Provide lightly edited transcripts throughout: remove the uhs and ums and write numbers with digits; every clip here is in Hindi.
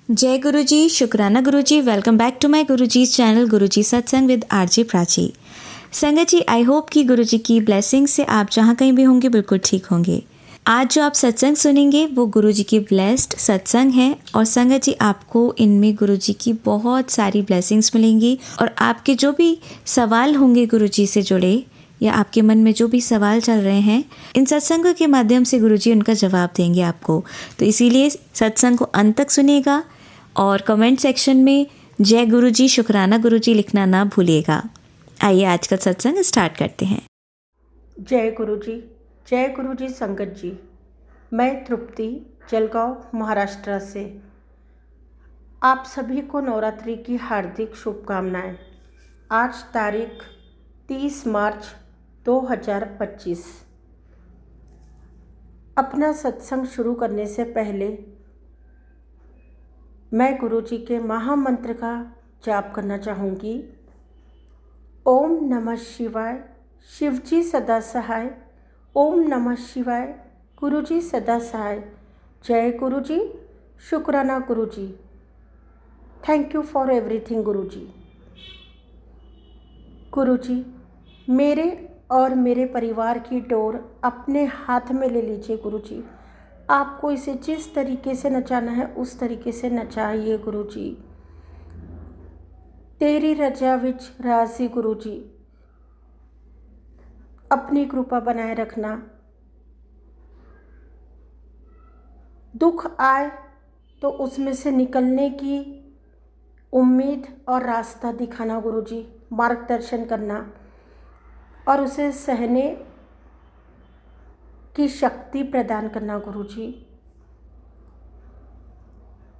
जय गुरु जी, शुक्राना गुरु जी। Welcome back to my Guru ji channel गुरु जी सत्संग विद आरजे प्राची। संगत जी, आई होप कि गुरु जी की ब्लेसिंग से आप जहाँ कहीं भी होंगे बिल्कुल ठीक होंगे। आज जो आप सत्संग सुनेंगे वो गुरु जी की ब्लेस्ड सत्संग है और संगत जी आपको इनमें गुरु जी की बहुत सारी ब्लेसिंग्स मिलेंगी और आपके जो भी सवाल होंगे गुरु जी से जुड़े या आपके मन में जो भी सवाल चल रहे हैं, इन सत्संगों के माध्यम से गुरुजी उनका जवाब देंगे आपको। तो इसीलिए सत्संग को अंत तक सुनिएगा और कमेंट सेक्शन में जय गुरुजी, शुक्राना गुरुजी लिखना ना भूलिएगा। आइए आज का सत्संग स्टार्ट करते हैं। जय गुरुजी संगत जी। मैं तृप्ति जलगांव महाराष्ट्र से आप सभी को नवरात्रि की हार्दिक शुभकामनाएं। आज तारीख 30 मार्च 2025। अपना सत्संग शुरू करने से पहले मैं गुरुजी के महामंत्र का जाप करना चाहूँगी। ओम नमः शिवाय, शिवजी सदा सहाय। ओम नमः शिवाय, गुरुजी सदा सहाय। जय गुरुजी, शुक्राना गुरुजी। थैंक यू फॉर एवरीथिंग गुरुजी। गुरुजी, मेरे और मेरे परिवार की डोर अपने हाथ में ले लीजिए गुरुजी। आपको इसे जिस तरीके से नचाना है उस तरीके से नचाइए गुरुजी। तेरी रजा विच राजी गुरुजी, अपनी कृपा बनाए रखना। दुख आए तो उसमें से निकलने की उम्मीद और रास्ता दिखाना गुरुजी, मार्गदर्शन करना और उसे सहने की शक्ति प्रदान करना गुरुजी।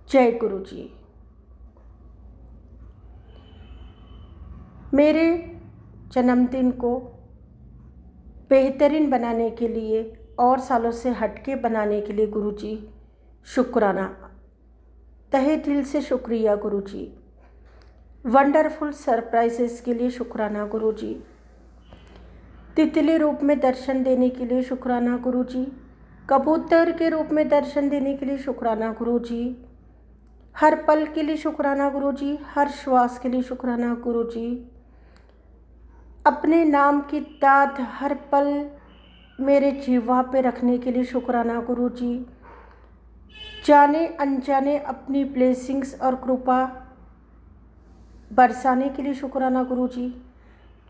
जय गुरुजी। मेरे जन्मदिन को बेहतरीन बनाने के लिए और सालों से हटके बनाने के लिए गुरुजी शुक्राना, तहे दिल से शुक्रिया गुरुजी। वंडरफुल सरप्राइजेस के लिए शुक्राना गुरुजी। तितली रूप में दर्शन देने के लिए शुक्राना गुरुजी। कबूतर के रूप में दर्शन देने के लिए शुक्राना गुरुजी। हर पल के लिए शुक्राना गुरुजी। हर श्वास के लिए शुक्राना गुरुजी। अपने नाम की दाद हर पल मेरे जीवा पे रखने के लिए शुक्राना गुरुजी। जाने अनजाने अपनी ब्लेसिंग्स और कृपा बरसाने के लिए शुक्राना गुरुजी।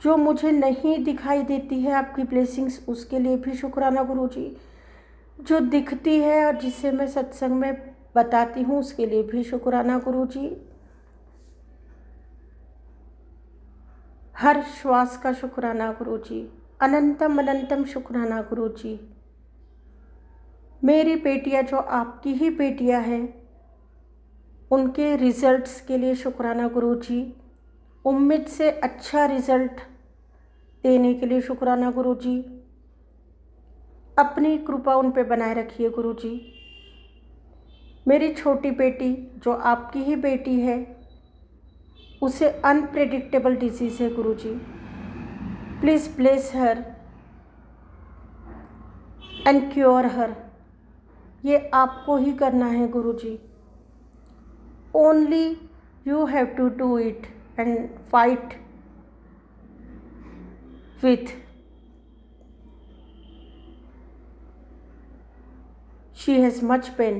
जो मुझे नहीं दिखाई देती है आपकी ब्लेसिंग्स, उसके लिए भी शुक्राना गुरुजी। जो दिखती है और जिसे मैं सत्संग में बताती हूँ उसके लिए भी शुक्राना गुरुजी। हर श्वास का शुक्राना गुरुजी। अनंतम अनंतम शुक्राना गुरुजी। मेरी बेटियां जो आपकी ही बेटियां हैं, उनके रिजल्ट्स के लिए शुक्राना गुरुजी। उम्मीद से अच्छा रिजल्ट देने के लिए शुक्राना गुरुजी। अपनी कृपा उन पे बनाए रखिए गुरुजी। मेरी छोटी बेटी जो आपकी ही बेटी है, उसे अनप्रेडिक्टेबल डिजीज़ है Guruji. Please bless her and cure her. ये आपको ही करना है Guruji. Only you have to do it and fight with. She has much pain.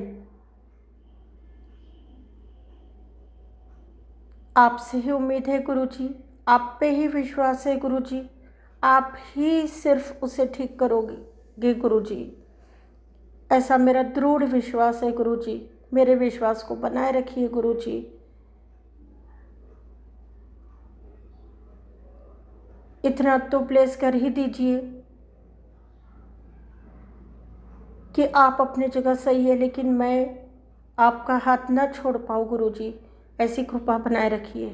आपसे ही उम्मीद है गुरुजी, आप पे ही विश्वास है गुरुजी। आप ही सिर्फ उसे ठीक करोगे गुरुजी, ऐसा मेरा दृढ़ विश्वास है गुरुजी। मेरे विश्वास को बनाए रखिए गुरुजी। इतना तो प्लेस कर ही दीजिए कि आप अपनी जगह सही है, लेकिन मैं आपका हाथ न छोड़ पाऊँ गुरुजी, ऐसी कृपा बनाए रखिए।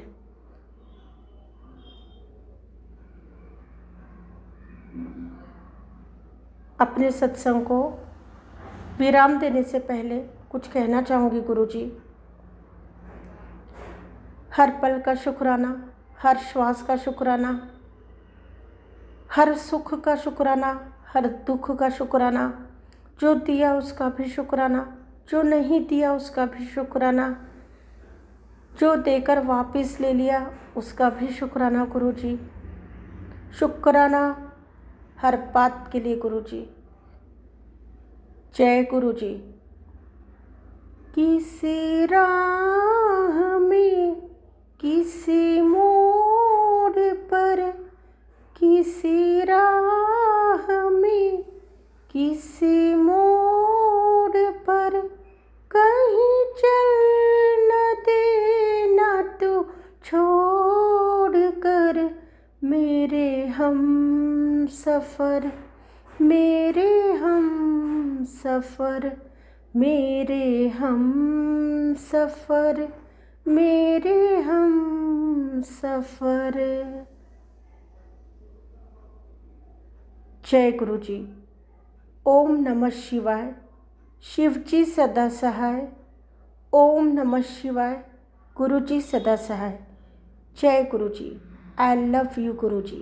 अपने सत्संग को विराम देने से पहले कुछ कहना चाहूँगी गुरुजी। हर पल का शुक्राना, हर श्वास का शुक्राना, हर सुख का शुक्राना, हर दुख का शुक्राना। जो दिया उसका भी शुक्राना, जो नहीं दिया उसका भी शुक्राना। जो देकर वापस ले लिया उसका भी शुक्राना गुरुजी। शुक्राना हर बात के लिए गुरुजी। जय गुरुजी। किसी राह में, किसी मोड़ पर, किसी राह में, किसी मोड़ पर, कहीं चल न देना तू छोड़ कर, मेरे हम सफ़र, मेरे हम सफ़र, मेरे हम सफ़र, मेरे हम सफ़र। जय गुरुजी। ओम नमः शिवाय। शिवजी सदा सहाय। ओम नमः शिवाय। गुरुजी सदा सहाय। जय Guruji. I love you Guruji,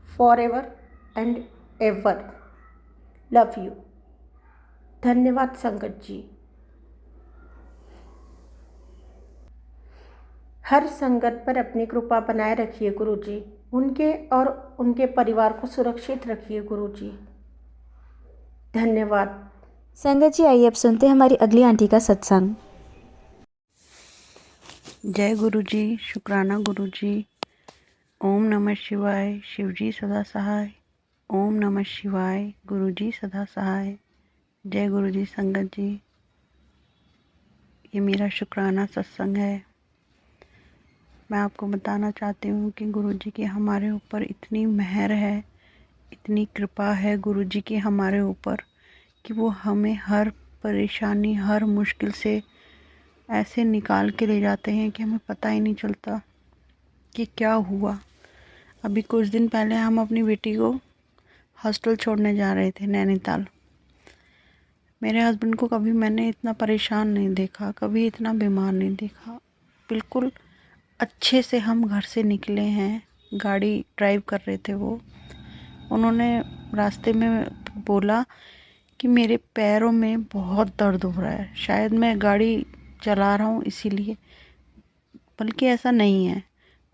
forever and ever. Love you. धन्यवाद संगत जी। हर संगत पर अपनी कृपा बनाए रखिए गुरुजी। उनके और उनके परिवार को सुरक्षित रखिए गुरुजी। धन्यवाद। संगत जी, आइए अब सुनते हैं हमारी अगली आंटी का सत्संग। जय गुरुजी। शुक्राना गुरुजी। ओम नमः शिवाय। शिवजी सदा सहाय। ओम नमः शिवाय। गुरुजी सदा सहाय। जय गुरुजी। संगत जी, ये मेरा शुक्राना सत्संग है। मैं आपको बताना चाहती हूँ कि गुरुजी की हमारे ऊपर इतनी मेहर है, इतनी कृपा है गुरुजी की हमारे ऊपर कि वो हमें हर परेशानी, हर मुश्किल से ऐसे निकाल के ले जाते हैं कि हमें पता ही नहीं चलता कि क्या हुआ। अभी कुछ दिन पहले हम अपनी बेटी को हॉस्टल छोड़ने जा रहे थे, नैनीताल। मेरे हस्बैंड को कभी मैंने इतना परेशान नहीं देखा, कभी इतना बीमार नहीं देखा। बिल्कुल अच्छे से हम घर से निकले हैं। गाड़ी ड्राइव कर रहे थे वो। उन्होंने रास्ते में बोला कि मेरे पैरों में बहुत दर्द हो रहा है, शायद मैं गाड़ी चला रहा हूँ इसीलिए, बल्कि ऐसा नहीं है।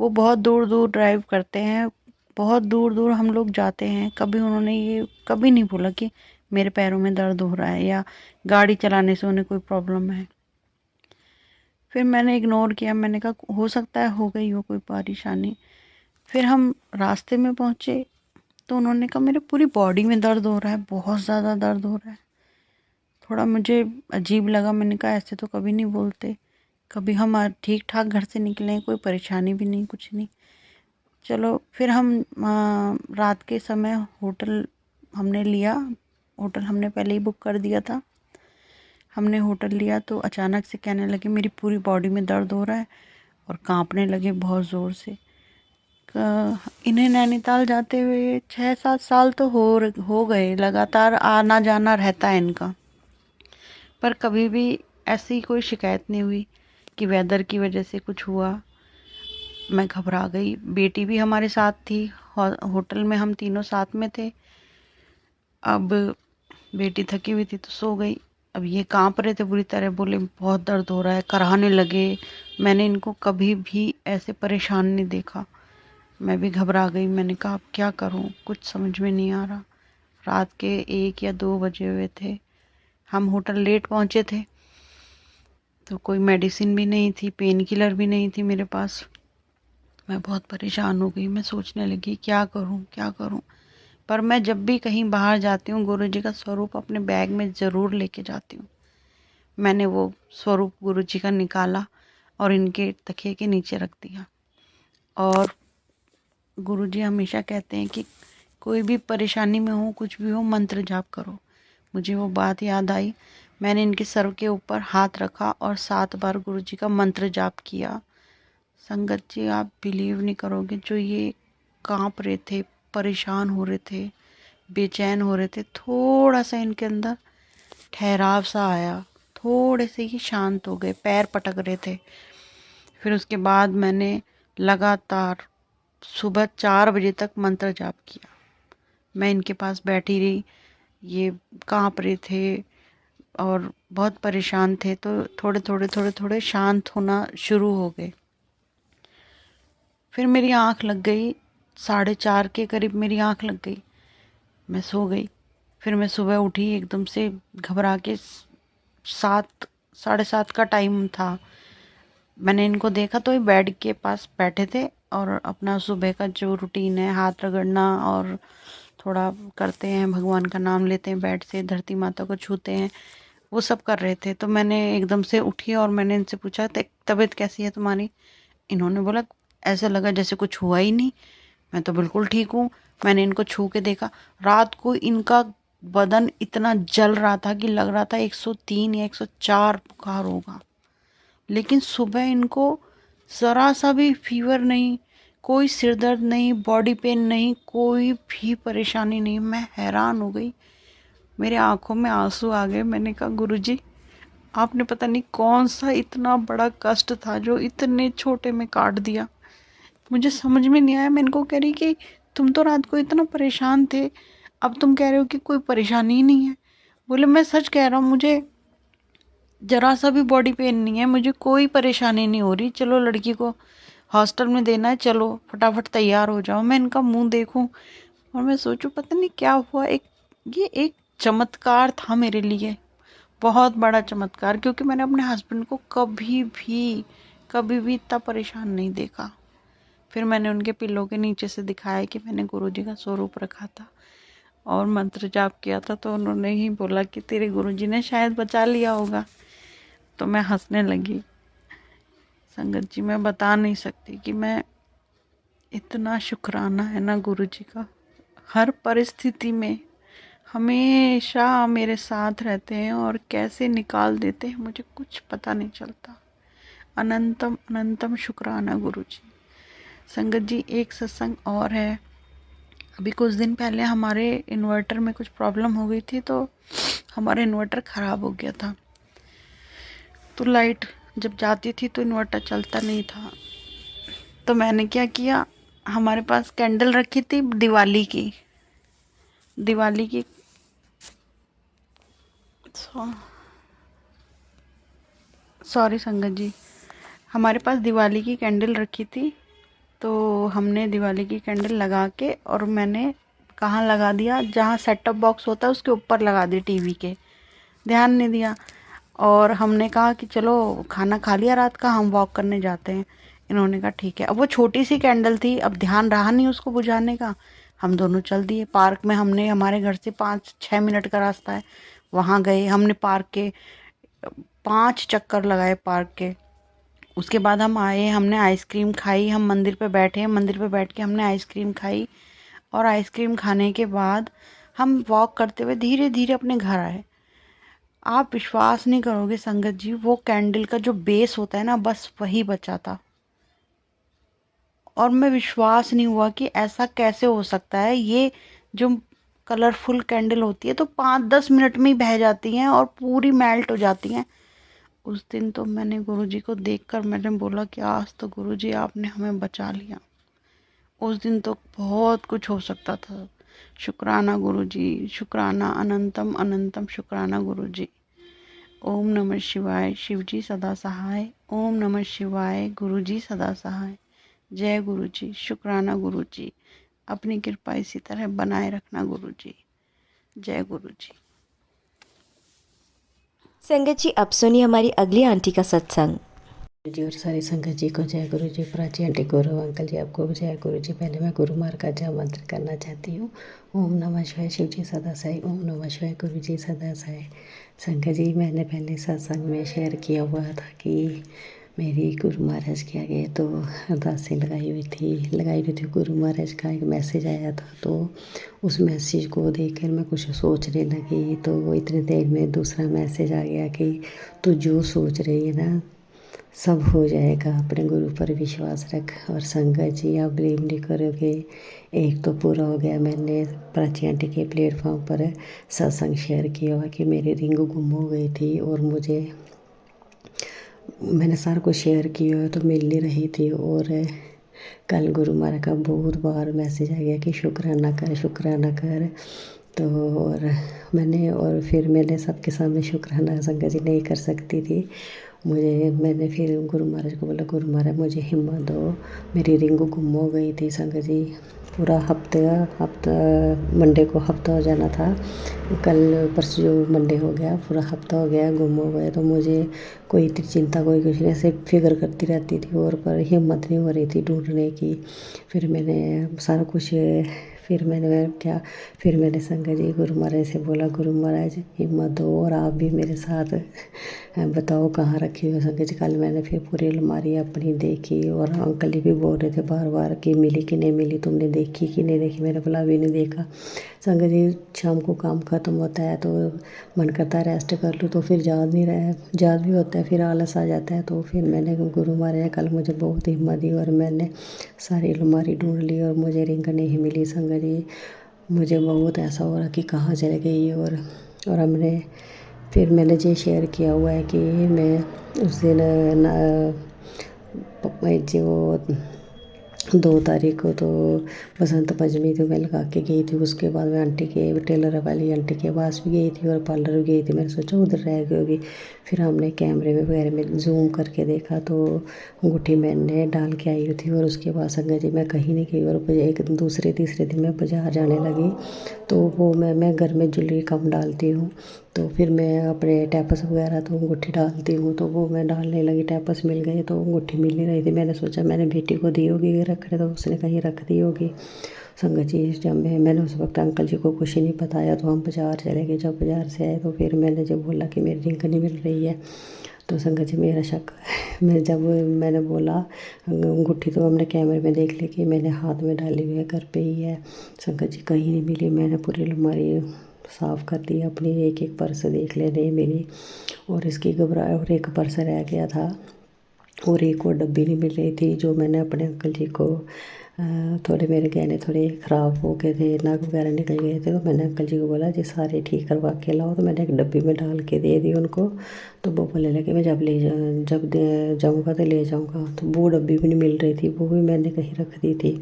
वो बहुत दूर दूर ड्राइव करते हैं, बहुत दूर दूर हम लोग जाते हैं। कभी उन्होंने ये कभी नहीं बोला कि मेरे पैरों में दर्द हो रहा है या गाड़ी चलाने से उन्हें कोई प्रॉब्लम है। फिर मैंने इग्नोर किया, मैंने कहा हो सकता है हो गई हो कोई परेशानी। फिर हम रास्ते में पहुँचे तो उन्होंने कहा मेरे पूरी बॉडी में दर्द हो रहा है, बहुत ज़्यादा दर्द हो रहा है। थोड़ा मुझे अजीब लगा, मैंने कहा ऐसे तो कभी नहीं बोलते, कभी हम ठीक ठाक घर से निकले, कोई परेशानी भी नहीं, कुछ नहीं। चलो फिर हम रात के समय होटल हमने लिया। होटल हमने पहले ही बुक कर दिया था। हमने होटल लिया तो अचानक से कहने लगे मेरी पूरी बॉडी में दर्द हो रहा है और कांपने लगे बहुत ज़ोर से। इन्हें नैनीताल जाते हुए 6-7 साल तो हो गए, लगातार आना जाना रहता है इनका, पर कभी भी ऐसी कोई शिकायत नहीं हुई कि वेदर की वजह से कुछ हुआ। मैं घबरा गई। बेटी भी हमारे साथ थी, होटल में हम तीनों साथ में थे। अब बेटी थकी हुई थी तो सो गई। अब ये कांप रहे थे बुरी तरह, बोले बहुत दर्द हो रहा है, कराहने लगे। मैंने इनको कभी भी ऐसे परेशान नहीं देखा। मैं भी घबरा गई। मैंने कहा अब क्या करूं, कुछ समझ में नहीं आ रहा। रात के 1 या 2 बजे हुए थे। हम होटल लेट पहुंचे थे तो कोई मेडिसिन भी नहीं थी, पेन किलर भी नहीं थी मेरे पास। मैं बहुत परेशान हो गई। मैं सोचने लगी क्या करूं क्या करूं। पर मैं जब भी कहीं बाहर जाती हूँ गुरुजी का स्वरूप अपने बैग में ज़रूर लेके जाती हूँ। मैंने वो स्वरूप गुरुजी का निकाला और इनके तकिए के नीचे रख दिया। और गुरुजी हमेशा कहते हैं कि कोई भी परेशानी में हो, कुछ भी हो, मंत्र जाप करो। मुझे वो बात याद आई। मैंने इनके सर के ऊपर हाथ रखा और 7 बार गुरुजी का मंत्र जाप किया। संगत जी, आप बिलीव नहीं करोगे, जो ये कांप रहे थे, परेशान हो रहे थे, बेचैन हो रहे थे, थोड़ा सा इनके अंदर ठहराव सा आया, थोड़े से ही शांत हो गए, पैर पटक रहे थे। फिर उसके बाद मैंने लगातार सुबह 4 बजे तक मंत्र जाप किया। मैं इनके पास बैठी रही। ये कांप रहे थे और बहुत परेशान थे, तो थोड़े थोड़े शांत होना शुरू हो गए। फिर मेरी आँख लग गई, 4:30 के करीब मेरी आँख लग गई, मैं सो गई। फिर मैं सुबह उठी एकदम से घबरा के, 7 7:30 का टाइम था। मैंने इनको देखा तो ये बेड के पास बैठे थे और अपना सुबह का जो रूटीन है, हाथ रगड़ना और थोड़ा करते हैं, भगवान का नाम लेते हैं, बेड से धरती माता को छूते हैं, वो सब कर रहे थे। तो मैंने एकदम से उठी और मैंने इनसे पूछा, तबीयत कैसी है तुम्हारी? इन्होंने बोला, ऐसा लगा जैसे कुछ हुआ ही नहीं, मैं तो बिल्कुल ठीक हूँ। मैंने इनको छू के देखा, रात को इनका बदन इतना जल रहा था कि लग रहा था 103 या 104 बुखार होगा। लेकिन सुबह इनको ज़रा सा भी फीवर नहीं, कोई सिर दर्द नहीं, बॉडी पेन नहीं, कोई भी परेशानी नहीं। मैं हैरान हो गई, मेरे आंखों में आंसू आ गए। मैंने कहा, गुरुजी आपने पता नहीं कौन सा इतना बड़ा कष्ट था जो इतने छोटे में काट दिया। मुझे समझ में नहीं आया। मैं इनको कह रही कि तुम तो रात को इतना परेशान थे, अब तुम कह रहे हो कि कोई परेशानी ही नहीं है। बोले, मैं सच कह रहा हूँ, मुझे ज़रा सा भी बॉडी पेन नहीं है, मुझे कोई परेशानी नहीं हो रही। चलो लड़की को हॉस्टल में देना है, चलो फटाफट तैयार हो जाओ। मैं इनका मुंह देखूं और मैं सोचूं पता नहीं क्या हुआ। ये एक चमत्कार था मेरे लिए, बहुत बड़ा चमत्कार, क्योंकि मैंने अपने हस्बैंड को कभी भी इतना परेशान नहीं देखा। फिर मैंने उनके पिल्लों के नीचे से दिखाया कि मैंने गुरुजी का स्वरूप रखा था और मंत्र जाप किया था। तो उन्होंने ही बोला कि तेरे गुरुजी ने शायद बचा लिया होगा। तो मैं हंसने लगी। संगत जी, मैं बता नहीं सकती कि मैं इतना शुक्राना है ना गुरुजी का। हर परिस्थिति में हमेशा मेरे साथ रहते हैं और कैसे निकाल देते हैं मुझे कुछ पता नहीं चलता। अनंतम अनंतम शुक्राना गुरुजी। संगत जी, एक सत्संग और है। अभी कुछ दिन पहले हमारे इन्वर्टर में कुछ प्रॉब्लम हो गई थी, तो हमारा इन्वर्टर ख़राब हो गया था। तो लाइट जब जाती थी तो इन्वर्टर चलता नहीं था। तो मैंने क्या किया, हमारे पास कैंडल रखी थी दिवाली की सॉरी संगत जी, हमारे पास दिवाली की कैंडल रखी थी। तो हमने दिवाली की कैंडल लगा के, और मैंने कहाँ लगा दिया, जहाँ सेट टॉप बॉक्स होता है उसके ऊपर लगा दी टीवी के, ध्यान नहीं दिया। और हमने कहा कि चलो खाना खा लिया रात का, हम वॉक करने जाते हैं। इन्होंने कहा ठीक है। अब वो छोटी सी कैंडल थी, अब ध्यान रहा नहीं उसको बुझाने का। हम दोनों चल दिए पार्क में। हमने, हमारे घर से 5-6 मिनट का रास्ता है, वहाँ गए। हमने पार्क के 5 चक्कर लगाए पार्क के। उसके बाद हम आए, हमने आइसक्रीम खाई, हम मंदिर पे बैठे, मंदिर पे बैठ के हमने आइसक्रीम खाई। और आइसक्रीम खाने के बाद हम वॉक करते हुए धीरे धीरे अपने घर आए। आप विश्वास नहीं करोगे संगत जी, वो कैंडल का जो बेस होता है ना, बस वही बचा था। और मैं विश्वास नहीं हुआ कि ऐसा कैसे हो सकता है। ये जो कलरफुल कैंडल होती है तो 5-10 मिनट में ही बह जाती हैं और पूरी मेल्ट हो जाती हैं। उस दिन तो मैंने गुरुजी को देखकर मैंने बोला कि आज तो गुरुजी आपने हमें बचा लिया। उस दिन तो बहुत कुछ हो सकता था। शुक्राना गुरुजी, शुक्राना, अनंतम अनंतम शुक्राना गुरुजी। ओम नमः शिवाय, शिवजी सदा सहाय। ओम नमः शिवाय, गुरुजी सदा सहाय। जय गुरुजी, शुक्राना गुरुजी। अपनी कृपा इसी तरह बनाए रखना गुरुजी। जय गुरुजी। संगत जी, अब सुनिए हमारी अगली आंटी का सत्संग। गुरु जी और सारी संगत जी को जय गुरु जी। प्राची आंटी, गौरव अंकल जी, आपको भी जय गुरु जी। पहले मैं गुरु मार का जय मंत्र करना चाहती हूँ। ओम नमः शिवाय, शिव जी सदा साई। ओम नमः शिवाय, गुरु जी सदा साई। संगत जी, मैंने पहले सत्संग में शेयर किया हुआ था कि मेरी गुरु महाराज के आगे तो अरदासें लगाई हुई थी। गुरु महाराज का एक मैसेज आया था, तो उस मैसेज को देखकर मैं कुछ सोचने लगी। तो इतनी देर में दूसरा मैसेज आ गया कि तू जो सोच रही है ना, सब हो जाएगा, अपने गुरु पर विश्वास रख। और संगत जी, आप बिलीव नहीं करोगे, एक तो पूरा हो गया। मैंने प्राची आंटी के प्लेटफॉर्म पर सत्संग शेयर किया हुआ कि मेरी रिंग गुम हो गई थी और मैंने सारा कुछ शेयर किया तो मिल नहीं रही थी। और कल गुरु महाराज का बहुत बार मैसेज आ गया कि शुक्राना कर। तो और फिर मैंने सबके सामने शुक्राना संगत जी नहीं कर सकती थी। मैंने फिर गुरु महाराज को बोला, गुरु महाराज मुझे हिम्मत दो, मेरी रिंग गुम हो गई थी संगत जी। पूरा हफ्ता मंडे को हफ्ता हो जाना था, कल परसों जो मंडे हो गया, पूरा हफ्ता हो गया गुम हो गया। तो मुझे कोई इतनी चिंता कोई कुछ नहीं, ऐसे फिक्र करती रहती थी और पर हिम्मत नहीं हो रही थी ढूंढने की। फिर मैंने सारा कुछ फिर मैंने संगत जी गुरु महाराज से बोला, गुरु महाराज हिम्मत दो और आप भी मेरे साथ बताओ कहाँ रखी हो संगत जी। कल मैंने फिर पूरी अलमारी अपनी देखी और अंकल जी भी बोल रहे थे बार बार कि मिली कि नहीं मिली, तुमने देखी कि नहीं देखी। मैंने बोला अभी नहीं देखा संगत जी। शाम को काम ख़त्म होता है तो मन करता है रेस्ट कर लूँ, तो फिर याद भी होता है, फिर आलस आ जाता है। तो फिर मैंने गुरु महाराज ने कल मुझे बहुत हिम्मत दी और मैंने सारी अलमारी ढूंढ ली और मुझे रिंग नहीं मिली संगत जी। मुझे बहुत ऐसा हो रहा कि कहाँ चले गई। और मैंने ये शेयर किया हुआ है कि मैं उस दिन जो 2 तारीख को तो बसंत पंचमी थी, मैं लगा के गई थी। उसके बाद मैं आंटी के टेलर वाली आंटी के पास भी गई थी और पार्लर भी गई थी। मैंने सोचा उधर रह गई होगी। फिर हमने कैमरे में वगैरह में जूम करके देखा तो अंगूठी मैंने डाल के आई हुई थी। और उसके बाद संगत जी मैं कहीं नहीं गई और एक दूसरे तीसरे दिन मैं बाज़ार जाने लगी। तो वो मैं घर में ज्वेलरी कम डालती हूँ, तो फिर मैं अपने टैपस वगैरह तो अंगूठी डालती हूँ, तो वो मैं डालने लगी। टैपस मिल गए तो अंगूठी मिल नहीं रही थी। मैंने सोचा मैंने बेटी को दी होगी रखने, तो उसने कहीं रख दी होगी संगत जी। जब मैंने उस वक्त अंकल जी को कुछ नहीं बताया तो हम बाज़ार चले गए। जब बाज़ार से आए तो फिर मैंने जब बोला कि मेरी रिंग नहीं मिल रही है, तो संगत जी मेरा शक मैंने बोला अंगूठी तो हमने कैमरे में देख ली कि मैंने हाथ में डाली हुई है, घर पे ही है। संगत जी कहीं नहीं मिली। मैंने पूरी अलमारी साफ़ कर दी, अपनी एक एक पर्स देख ले, नहीं मिली। और इसकी घबराहट, और एक पर्स रह गया था और एक और डब्बी नहीं मिल रही थी जो मैंने अपने अंकल जी को थोड़े मेरे गहने थोड़े ख़राब हो गए थे, नग वगैरह निकल गए थे, तो मैंने अंकल जी को बोला जी सारे ठीक करवा के लाओ। तो मैंने एक डब्बी में डाल के दे दी उनको। तो वो बोलने लगे मैं जब जाऊँगा तो ले जाऊँगा। तो वो डब्बी भी नहीं मिल रही थी, वो भी मैंने कहीं रख दी थी।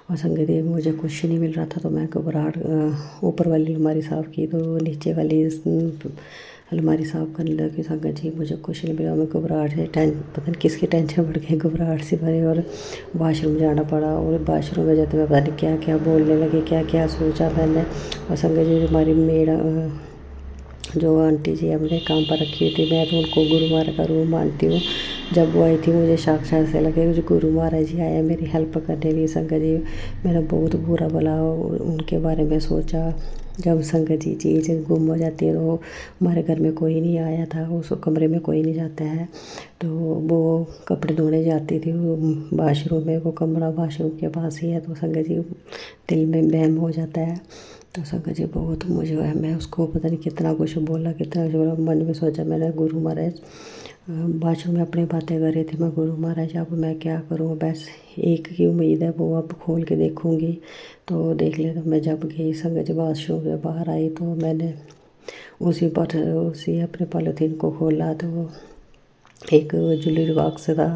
और संगत जी मुझे कुछ नहीं मिल रहा था, तो मैं घबराहट ऊपर वाली अलमारी साफ़ की तो नीचे वाली अलमारी साफ़ करने लगी। संगत जी मुझे कुछ नहीं मिला। मैं घबराहट से पता नहीं किसकी टेंशन बढ़ गई, घबराहट से भरे और वाशरूम जाना पड़ा। और वाशरूम में जाते मैं पता नहीं क्या क्या बोलने लगी, क्या क्या सोचा मैंने। और संगत जी हमारी मेड जो आंटी जी हमने काम पर रखी थी, मैं तो उनको गुरु महाराज का रूप मानती हूँ। जब वो आई थी मुझे साक्षात से लगे मुझे गुरु महाराज जी आए मेरी हेल्प करने के लिए। संगत जी मेरा बहुत बुरा भला उनके बारे में सोचा। जब संगत जी चीज़ गुम हो जाती है तो हमारे घर में कोई नहीं आया था, उस कमरे में कोई नहीं जाता है। तो वो कपड़े धोने जाती थी वो वाशरूम में, वो कमरा वाशरूम के पास ही है। तो संगत जी दिल में वहम हो जाता है। तो संगत जी बहुत मुझे मैं उसको पता नहीं कितना कुछ बोला, मन में सोचा। मैंने गुरु महाराज बाथरूम में अपनी बातें कर रही थी, मैं गुरु महाराज अब मैं क्या करूँ, बस एक की उम्मीद है वो अब खोल के देखूँगी। तो देख ले। तो मैं जब गई संगत जी बाथरूम से बाहर आई तो मैंने उसी अपने पॉलीथीन को खोला तो एक ज्वेलरी बॉक्स था,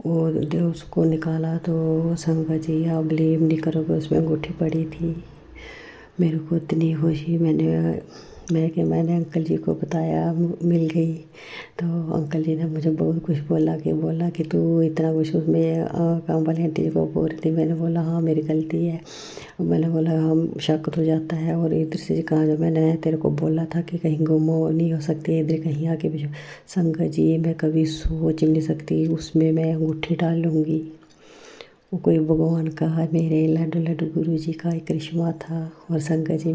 वो उसको निकाला तो संगत जी आप बिलीव नहीं करोगे उसमें अंगूठी पड़ी थी। मेरे को इतनी खुशी, मैंने अंकल जी को बताया, मिल गई। तो अंकल जी ने मुझे बहुत कुछ बोला कि तू इतना कुछ उसमें काम वाली आंटी जी को बोल रही थी। मैंने बोला हाँ मेरी गलती है। मैंने बोला हम शक तो जाता है। और इधर से कहा जो मैंने तेरे को बोला था कि कहीं गुम नहीं हो सकती, इधर कहीं आके भी। संगत जी मैं कभी सोच भी नहीं सकती उसमें मैं अंगूठी डाल लूँगी। वो कोई भगवान का मेरे लड्डू गुरु जी का एक करिश्मा था। और संगत जी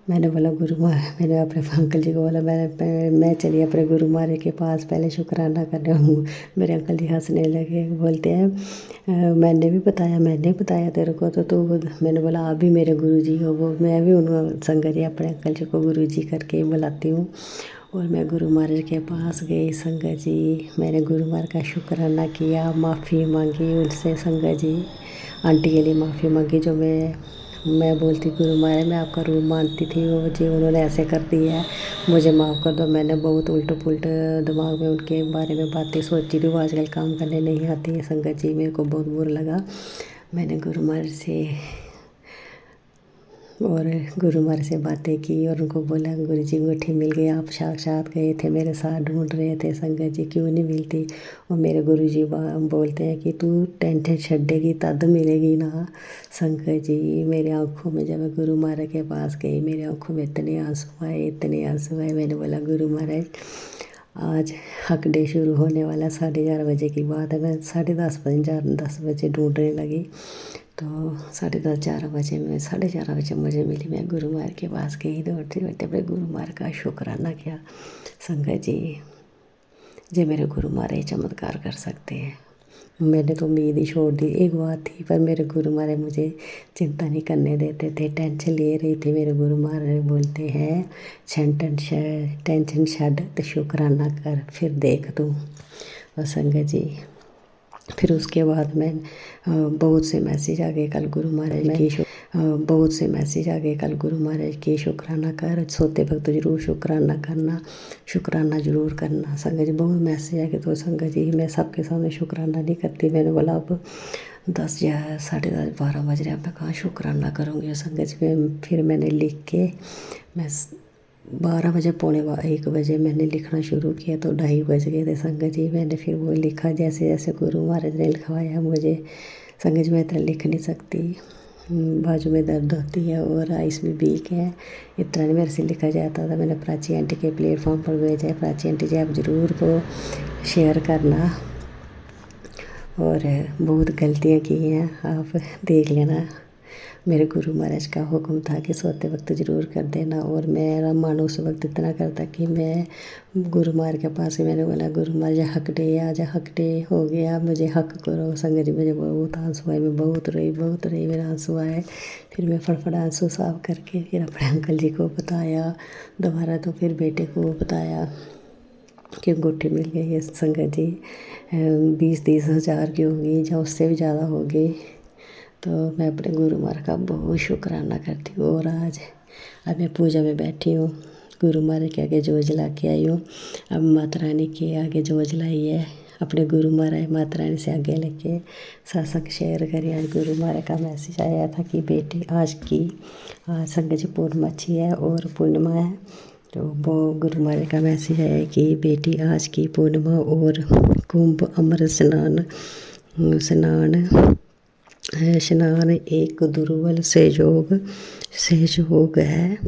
मैंने बोला मैंने अपने अंकल जी को बोला मैं चली अपने गुरु महाराज के पास पहले शुक्राना करने हूँ। मेरे अंकल जी हंसने लगे, बोलते हैं मैंने बताया तेरे को तो तू। मैंने बोला आप भी मेरे गुरु जी हो। वो मैं भी उन संगत जी अपने अंकल जी को गुरु जी करके बुलाती हूँ। और मैं गुरु महाराज के पास गई संगत जी, मैंने गुरु महाराज का शुक्राना किया, माफ़ी मांगी उनसे संगत जी। आंटी के लिए माफ़ी मांगी जो मैं बोलती गुरु महाराज मैं आपका रूप मानती थी, वो जी उन्होंने ऐसे कर दिया है, मुझे माफ़ कर दो। मैंने बहुत उल्ट पुल्ट दिमाग में उनके बारे में बातें सोची थी, वो आजकल काम करने नहीं आती है संगत जी। मेरे को बहुत बुरा लगा। मैंने गुरु महाराज से और गुरु महाराज से बातें की और उनको बोला गुरु जी अंगूठी मिल गई, आप साक्षात गए थे मेरे साथ ढूंढ रहे थे, संगत जी क्यों नहीं मिलती। और मेरे गुरु जी बोलते हैं कि तू टेंशन छड्डेगी तद मिलेगी ना। संगत जी मेरे आँखों में जब मैं गुरु महाराज के पास गई मेरे आँखों में इतने आंसू आए, इतने आंसू आए। मैंने बोला गुरु महाराज आज हक डे शुरू होने वाला, 11:30 बजे की बात है। मैं 10:30 बजे ढूंढने लगी तो 10:30 बजे में 4:30 बजे मुझे मिली। मैं गुरु महाराज के पास गई, दौड़ते दौड़ते अपने गुरु महाराज का शुक्राना किया। संगत जी मेरे गुरु महाराज चमत्कार कर सकते हैं। मैंने तो उम्मीद ही छोड़ दी। एक बात थी पर मेरे गुरु महाराज मुझे चिंता नहीं करने देते थे, टेंशन ले रही थी। मेरे गुरु महाराज बोलते हैं टेंशन छड्ड तो शुक्राना कर, फिर देख तू। और संगत जी फिर उसके बाद मैं बहुत से मैसेज आ गए कल गुरु महाराज की बहुत से मैसेज आ गए कल गुरु महाराज की शुक्राना कर, सोते वक्त ज़रूर शुक्राना करना, शुक्राना ज़रूर करना। संगत जी बहुत मैसेज आ गए तो संगत जी मैं सबके सामने शुक्राना नहीं करती। मैंने बोला अब 10 या 10:30 12 बज रहे, अब मैं कहाँ शुक्राना करूँगी। संगत जी फिर मैंने लिख के मैं 12 बजे 1 बजे मैंने लिखना शुरू किया तो 2:30 बज गए थे। संगत जी मैंने फिर वो लिखा जैसे जैसे गुरु महाराज ने लिखवाया मुझे। संगत जी मैं इतना लिख नहीं सकती, बाजू में दर्द होती है और आइस भी वीक है, इतना नहीं मेरे से लिखा जाता था। मैंने प्राची आंटी के प्लेटफॉर्म पर भेजा है। प्राची आंटी जी आप ज़रूर को शेयर करना। और बहुत गलतियाँ की हैं, आप देख लेना। मेरे गुरु महाराज का हुक्म था कि सोते वक्त ज़रूर कर देना और मेरा मन उस वक्त इतना करता कि मैं गुरु महाराज के पास ही मैंने बोला गुरु महाराज हक डे आज हक डे हो गया, मुझे हक करो। संगत जी मुझे बहुत आंसू आए, मैं बहुत रोई मेरे आंसू आए। फिर मैं फटफट आंसू साफ करके फिर अपने अंकल जी को बताया दोबारा, तो फिर बेटे को बताया कि अंगूठी मिल गई है। संगत जी 20-30 हज़ार की होगी या उससे भी ज़्यादा होगी। तो मैं अपने गुरु महाराज का बहुत शुक्राना करती हूँ। और आज अब मैं पूजा में बैठी हूँ, गुरु महाराज के आगे जोत जला के आई हूँ। अब माता रानी के आगे जोत जलाई है, अपने गुरु महाराज माता रानी से आगे लेके सत्संग शेयर करें। आज गुरु महाराज का मैसेज आया था कि बेटी आज संगत जी पूर्णमासी है और पूर्णिमा है, तो वो गुरु महाराज का मैसेज आया कि बेटी आज की पूर्णिमा और कुंभ अमृत स्नान एक दुर्बल संयोग है,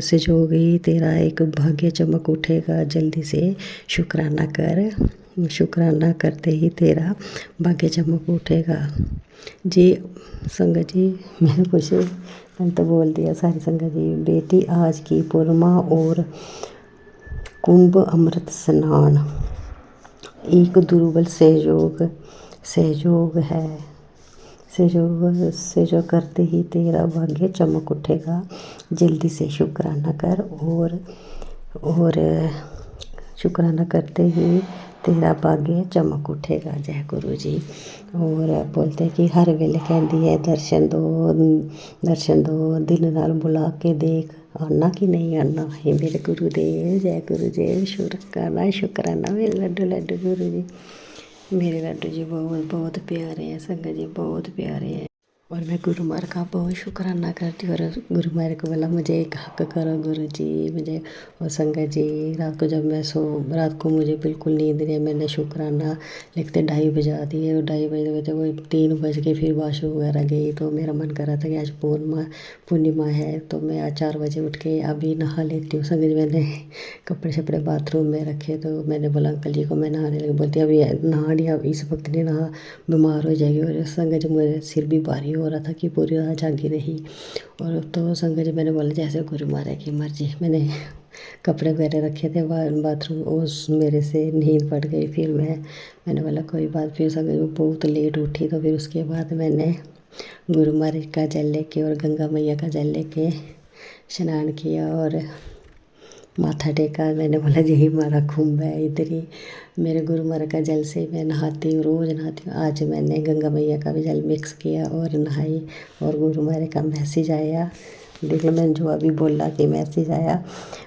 संयोग ही तेरा एक भाग्य चमक उठेगा। जल्दी से शुक्राना कर, शुक्राना करते ही तेरा भाग्य चमक उठेगा। जी संगत जी मैंने कुछ मैंने तो बोल दिया सारी संगत जी। बेटी आज की पूर्णिमा और कुंभ अमृत स्नान एक दुर्बल संयोग है, संयोग करते ही तेरा भाग्य चमक उठेगा। जल्दी से शुक्राना कर और शुक्राना करते ही तेरा भाग्य चमक उठेगा। जय गुरु जी। और बोलते हैं कि हर वेले कहती है दर्शन दो दिल नाल बुला के देख आना कि नहीं आना है मेरे गुरुदेव। जय गुरुदेव। शुक्राना मेरे लड्डू गुरु जी, मेरे लड्डू जी बहुत प्यारे हैं। संगत जी बहुत प्यारे हैं और मैं गुरु महाराज का बहुत शुक्राना करती हूँ। और गुरु महाराज को बोला मुझे एक हक करो गुरु जी मुझे। और संगत जी रात को जब मैं रात को मुझे बिल्कुल नींद नहीं, मैंने शुक्राना लिखते 2:30 बजा दिए और 2:30 बजे वो 3 बज के फिर वाशरूम वगैरह गई तो मेरा मन कर रहा था कि आज पूर्णिमा है, तो मैं आज 4 बजे उठ के अभी नहा लेती हूँ। संगत जी मैंने कपड़े शपड़े बाथरूम में रखे तो मैंने बोला अंकल जी को मैं नहाने लगी। बोलती अभी नहा नहीं, अब इस वक्त नहीं नहा, बीमार हो जाएगी। और संगत जी मेरे सिर भी भारी हो रहा था कि पूरी रात जागी रही। और तो संगत जी मैंने बोला जैसे गुरु महाराज की मर्जी। मैंने कपड़े वगैरह रखे थे बाथरूम, उस मेरे से नींद पड़ गई। फिर मैंने बोला कोई बात। फिर संगत जी बहुत लेट उठी तो फिर उसके बाद मैंने गुरु महाराज का जल लेके और गंगा मैया का जल लेके स्नान किया और माथा टेका। मैंने बोला यही हमारा कुंभ है, इधर ही मेरे गुरु महाराज का जल से मैं नहाती हूँ, रोज़ नहाती हूँ। आज मैंने गंगा मैया का भी जल मिक्स किया और नहाई। और गुरु महाराज का मैसेज आया, देख लो मैंने जो अभी बोला कि मैसेज आया,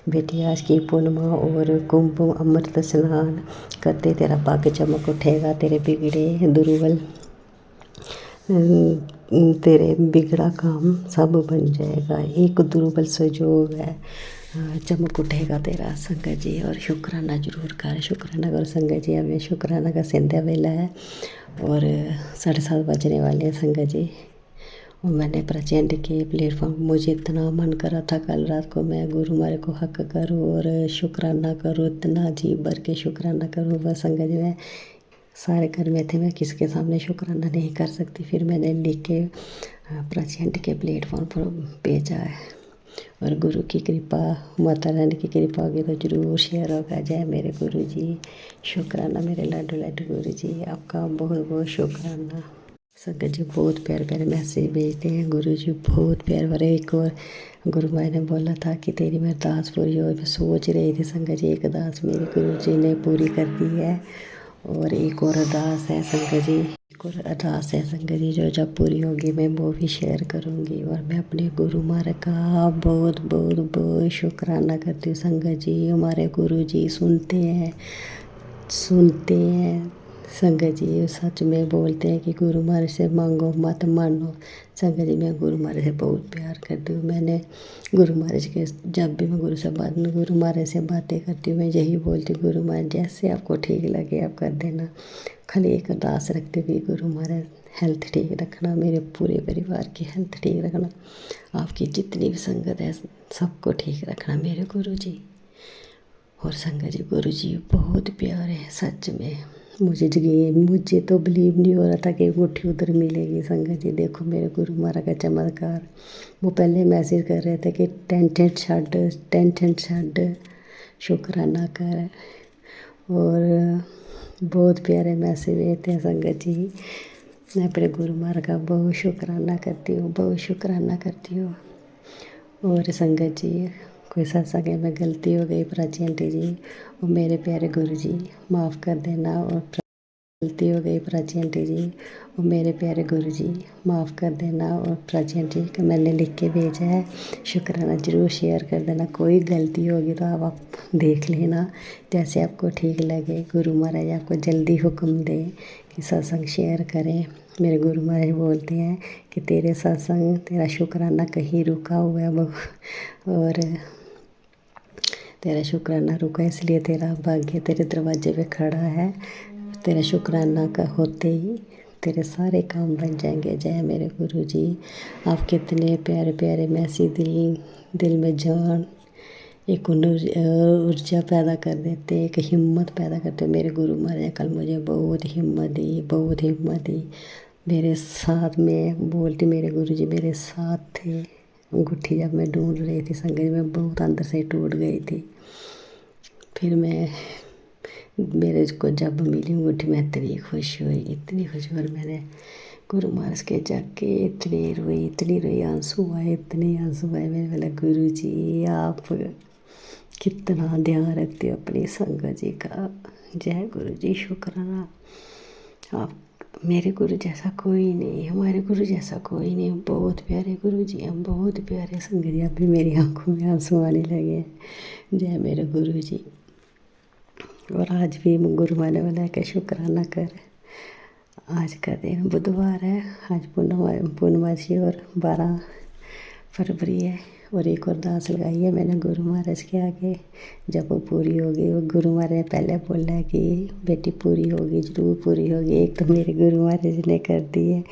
बेटी आज की पूर्णिमा और कुंभ अमृत स्नान करते तेरा भाग्य चमक उठेगा, तेरे बिगड़े तेरे बिगड़ा काम सब बन जाएगा, एक दुर्बल संजोग है चमक उठेगा तेरा संगत जी। और शुक्राना जरूर कर, शुक्राना करो संगत जी। अभी शुक्राना का संध्या वेला है और 7:30 बजने वाले हैं संगत जी। और मैंने प्रचंड के प्लेटफॉर्म, मुझे इतना मन करा था कल रात को मैं गुरु मारे को हक करूँ और शुक्राना करूँ, इतना जी भर के शुक्राना करूँ। बस संगत जी मैं सारे घर में थे, मैं किसके सामने शुक्राना नहीं कर सकती। फिर मैंने लिख के प्रचंड के प्लेटफॉर्म पर भेजा है और गुरु की कृपा, माता रानी की कृपा होगी तो ज़रूर शेयर होगा। जय मेरे गुरु जी, शुक्राना मेरे लाडो लाडो गुरु जी, आपका बहुत बहुत शुक्राना। संगत जी बहुत प्यारे प्यारे मैसेज भेजते हैं गुरु जी, बहुत प्यार भरे। एक और गुरु माई ने बोला था कि तेरी मेरी अरदास पूरी हो। मैं सोच रही थी संगत जी, एक अरदास मेरे गुरु जी ने पूरी कर दी है और एक और अरदास है संगत जी, एक और अरदास है संगत जी, जो जब पूरी होगी मैं वो भी शेयर करूँगी। और मैं अपने गुरु महाराज का बहुत बहुत बहुत शुक्राना करती हूँ संगत जी। हमारे गुरु जी सुनते हैं संगत जी, सच में बोलते हैं कि गुरु महाराज से मांगो मत मानो। संगत जी मैं गुरु महाराज से बहुत प्यार करती हूँ। मैंने गुरु महाराज के, जब भी मैं गुरु महाराज से बातें करती हूँ मैं यही बोलती हूँ, गुरु महाराज जैसे आपको ठीक लगे आप कर देना। खाली एक अरदास रखते हुए, गुरु महाराज हेल्थ ठीक रखना, मेरे पूरे परिवार की हेल्थ ठीक रखना, आपकी जितनी भी संगत है सबको ठीक रखना मेरे गुरु जी। और संगत जी गुरु जी बहुत प्यारे हैं सच में। मुझे तो बिलीव नहीं हो रहा था कि अंगूठी उधर मिलेगी। संगत जी देखो मेरे गुरु महाराज का चमत्कार। वो पहले मैसेज कर रहे थे कि टेंशन छड्ड शुक्राना कर, और बहुत प्यारे मैसेज भेजते हैं संगत जी। मैं अपने गुरु महाराज का बहुत शुक्राना करती हूँ, बहुत शुक्राना करती हूँ। और संगत जी कोई सत्संग में गलती हो गई प्राची आंटी जी, और मेरे प्यारे गुरु जी माफ़ कर देना। और गलती हो गई प्राची आंटी जी, और मेरे प्यारे गुरु जी माफ़ कर देना। और प्राची आंटी का मैंने लिख के भेजा है, शुक्राना ज़रूर शेयर कर देना। कोई गलती होगी तो आप देख लेना, जैसे आपको ठीक लगे। गुरु महाराज आपको जल्दी हुक्म दें कि सत्संग शेयर करें। मेरे गुरु महाराज बोलते हैं कि तेरे सत्संग, तेरा शुक्राना कहीं रुका हुआ है वो, और तेरा शुक्राना रुका इसलिए तेरा भाग्य तेरे दरवाजे पे खड़ा है। तेरा शुक्राना का होते ही तेरे सारे काम बन जाएंगे। जय मेरे गुरु जी, आप कितने प्यारे प्यारे मैसेज दिल में जान, एक ऊर्जा पैदा कर देते, एक हिम्मत पैदा करते। मेरे गुरु महाराज कल मुझे बहुत हिम्मत दी। मेरे साथ में बोलती, मेरे गुरु जी मेरे साथ थे। अंगूठी जब मैं ढूंढ रही थी संगत में बहुत अंदर से टूट गई थी। फिर मेरे को जब मिली अंगूठी मैं इतनी खुश हुई। और मैंने गुरु महाराज के जाके इतनी रोई, आंसू आए। मैंने बोला गुरु जी आप कितना ध्यान रखते हो अपनी संगत जी का। जय गुरु जी, शुक्राना। आप मेरे गुरु जैसा कोई नहीं, हमारे गुरु जैसा कोई नहीं। बहुत प्यारे गुरु जी, हम बहुत प्यारे। संगत जी अभी मेरी आंखों में आंसू आने लगे हैं। जय मेरे गुरु जी। और आज भी गुरु माँ ने बोला कि शुक्राना कर। आज का दिन बुधवार है, आज पूर्णमासी और 12 फरवरी है। और एक और अरदास लगाई है मैंने गुरु महाराज के आगे, जब वो पूरी होगी। वो गुरु महाराज ने पहले बोला है कि बेटी पूरी होगी, ज़रूर पूरी होगी। एक तो मेरे गुरु महाराज ने कर दी है,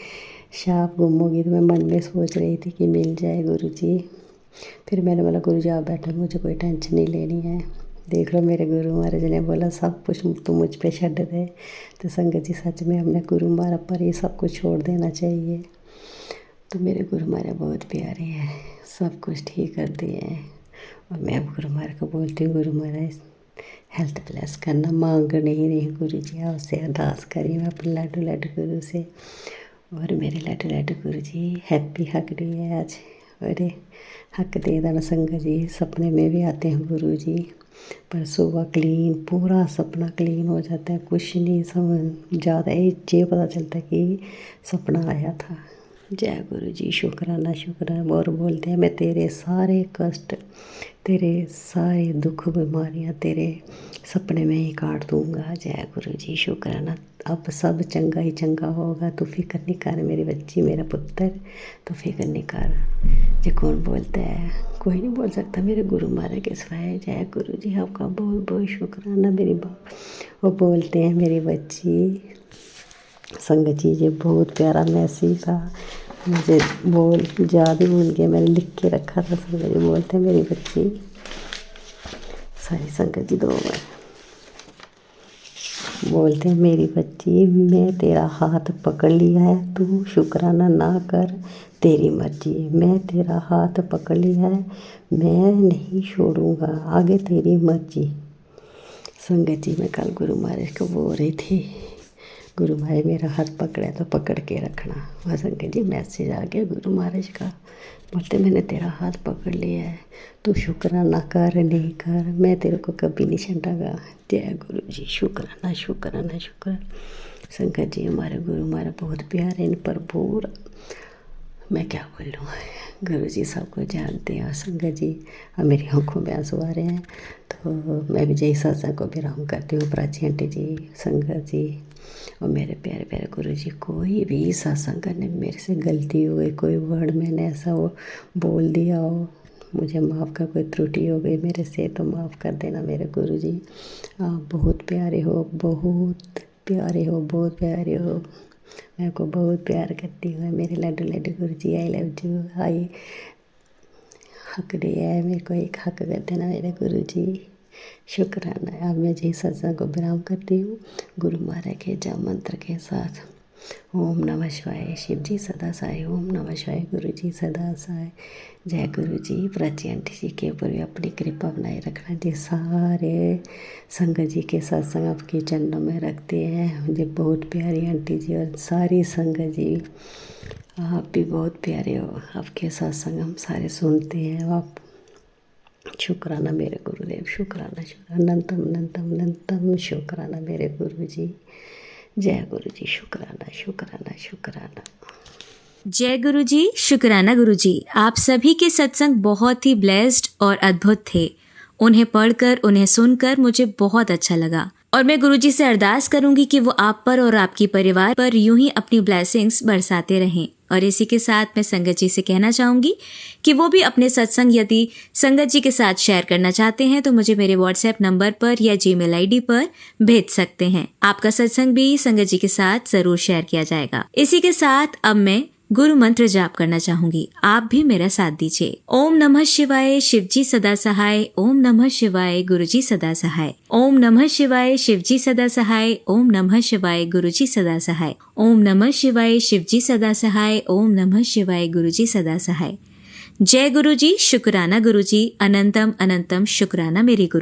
शाप गुम होगी। तो मैं मन में सोच रही थी कि मिल जाए गुरु जी। फिर मैंने बोला गुरु जी आप बैठो, मुझे कोई टेंशन नहीं लेनी है। देख लो मेरे गुरु महाराज ने बोला सब कुछ तुम मुझ पे छੱਡ दे। तो संगत जी सच में हमने गुरु महाराज पर ही सब कुछ छोड़ देना चाहिए। तो मेरे गुरु महाराज बहुत प्यारे हैं, सब कुछ ठीक कर दिए हैं। और मैं गुरु महाराज को बोलती हूँ गुरु महाराज हेल्थ ब्लेस करना, मांग नहीं गुरु जी आपसे अरदास करी मैं अपने लाडो लाडो गुरु से। और मेरे लाडो लाडो गुरु जी हैप्पी हक डे है आज। और हक दे देना संगत जी। सपने में भी आते हैं गुरु जी, पर सुबह क्लीन, पूरा सपना क्लीन हो जाता है। कुछ नहीं समझ ज़्यादा ये पता चलता है कि सपना आया था। जय गुरु जी, शुक्राना शुक्राना। और बोलते हैं मैं तेरे सारे कष्ट, तेरे सारे दुख बीमारियां तेरे सपने में ही काट दूंगा। जय गुरु जी, शुक्राना। अब सब चंगा ही चंगा होगा, तू फिक्र नहीं कर मेरी बच्ची, मेरा पुत्र, तू फिक्र नहीं कर। जे कौन बोलता है, कोई नहीं बोल सकता मेरे गुरु महाराज के सिवाय। जय गुरु जी, आपका बहुत बहुत शुक्राना मेरी बात। वो बोलते हैं मेरी बच्ची। संगत जी, ये बहुत प्यारा मैसेज था, मुझे बोल याद ही भूल गया, मैंने लिख के रखा था। संगत जी बोलते हैं मेरी बच्ची, सारी संगत जी 2 बार बोलते हैं मेरी बच्ची, मैं तेरा हाथ पकड़ लिया है, तू शुक्राना ना कर, तेरी मर्जी। मैं तेरा हाथ पकड़ लिया है, मैं नहीं छोड़ूंगा, आगे तेरी मर्जी। संगत जी, मैं कल गुरु महाराज को बोल रही थी, गुरु महाराज मेरा हाथ पकड़ा तो पकड़ के रखना। वह संगत जी मैसेज आ गया गुरु महाराज का, बोलते मैंने तेरा हाथ पकड़ लिया है, तू शुक्राना कर नहीं कर, मैं तेरे को कभी नहीं छूंगा। जय गुरु जी, शुक्राना शुक्राना शुक्राना। संगत जी, हमारे गुरु महाराज बहुत प्यारे, इन पर पूरा मैं क्या बोलूँ। गुरु जी सबको जानते हैं। और संगत जी, अब मेरी आँखों में आंसू आ रहे हैं, तो मैं भी जय सत्संग को विराम करती हूँ। प्राची आंटी जी, संगत जी और मेरे प्यारे प्यारे गुरु जी, कोई भी सत्संग करने में मेरे से गलती हो गई, कोई वर्ड मैंने ऐसा हो बोल दिया हो, मुझे माफ़ का, कोई त्रुटि हो गई मेरे से तो माफ़ कर देना मेरे गुरु जी। आप बहुत प्यारे हो, बहुत प्यारे हो, बहुत प्यारे हो। मैं आपको बहुत प्यार करती हूँ मेरे लड्डू लड्डू गुरु जी। आई लव यू। आई हक दिया है मेरे को, एक हक कर देना मेरे गुरु जी, शुक्राना। अब मैं जी सत्संग को विराम करती हूँ गुरु महाराज के जप मंत्र के साथ। ओम नमः शिवाय, शिव जी सदा साई। ओम नमः शिवाय, गुरु जी सदा साई। जय गुरु जी। प्राची आंटी जी के ऊपर भी अपनी कृपा बनाए रखना जी। सारे संगत जी के सत्संग आपके चरणों में रखते हैं। मुझे बहुत प्यारी आंटी जी और सारी संगत जी, आप भी बहुत प्यारे हो। आपके सत्संग हम सारे सुनते हैं। आप शुक्राना मेरे गुरुदेव, शुक्राना शुक्राना, अनंतम अनंतम अनंतम शुक्राना मेरे गुरु जी। जय गुरु जी, शुक्राना शुक्राना शुक्राना। जय गुरु जी, शुक्राना गुरु जी। आप सभी के सत्संग बहुत ही ब्लेस्ड और अद्भुत थे। उन्हें पढ़कर, उन्हें सुनकर मुझे बहुत अच्छा लगा और मैं गुरु जी से अरदास करूंगी कि वो आप पर और आपकी परिवार पर यूं ही अपनी ब्लेसिंग्स बरसाते रहें। और इसी के साथ मैं संगत जी से कहना चाहूंगी कि वो भी अपने सत्संग यदि संगत जी के साथ शेयर करना चाहते हैं तो मुझे मेरे व्हाट्सएप नंबर पर या जीमेल आईडी पर भेज सकते हैं। आपका सत्संग भी संगत जी के साथ जरूर शेयर किया जाएगा। इसी के साथ अब मैं गुरु मंत्र जाप करना चाहूंगी, आप भी मेरा साथ दीजिए। ओम नमः शिवाय, शिव जी सदा सहाय। ओम नमः शिवाय, गुरु जी सदा सहाय। ओम नमः शिवाय, शिव जी सदा सहाय। ओम नमः शिवाय, गुरु जी सदा सहाय। ओम नमः शिवाय, शिव जी सदा सहाय। ओम नमः शिवाय, गुरु जी सदा सहाय। जय गुरु जी, शुक्राना गुरु जी, अनंतम अनंतम शुक्राना मेरे गुरु।